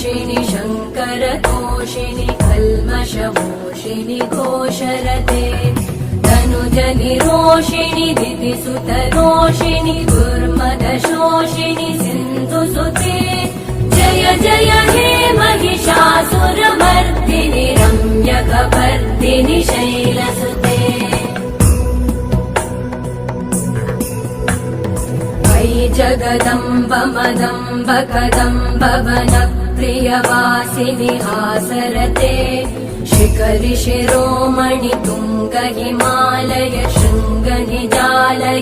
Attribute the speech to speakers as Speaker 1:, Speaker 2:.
Speaker 1: तोषिणि शङ्करतोषिणि कल्मषमोषिणि घोषरते धनुजनिरोषिणि दितिसुतरोषिणि दुर्मदशोषिणि सिन्धुसुते जय जय हे महिषासुरमर्दिनि रम्यकपर्दिनि शैलसुते जगदम्ब मदम्ब कदम्ब वनप्रियवासिनि हासरते शिखरि शिरोमणि तुङ्ग हिमालय शृङ्ग निजालय